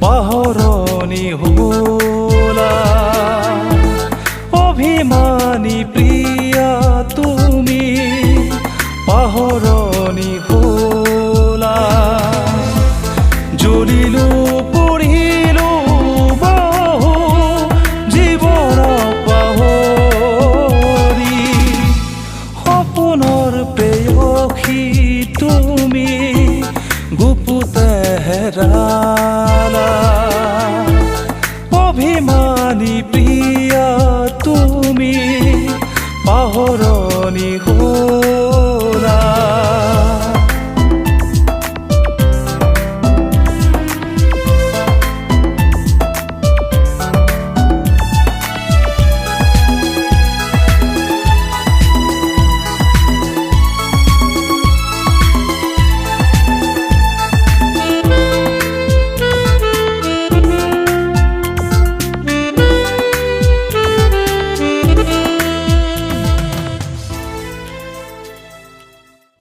পাহৰণি होला অভিমানী প্ৰিয়া তুমি পাহৰণি होला জ্বলিলো পৰিলো বহু জীৱন পাহৰি সপোনৰ প্ৰেয়সী তুমি গুপুতে হেৰালা অভিমানী প্ৰিয়া তুমি পাহৰণি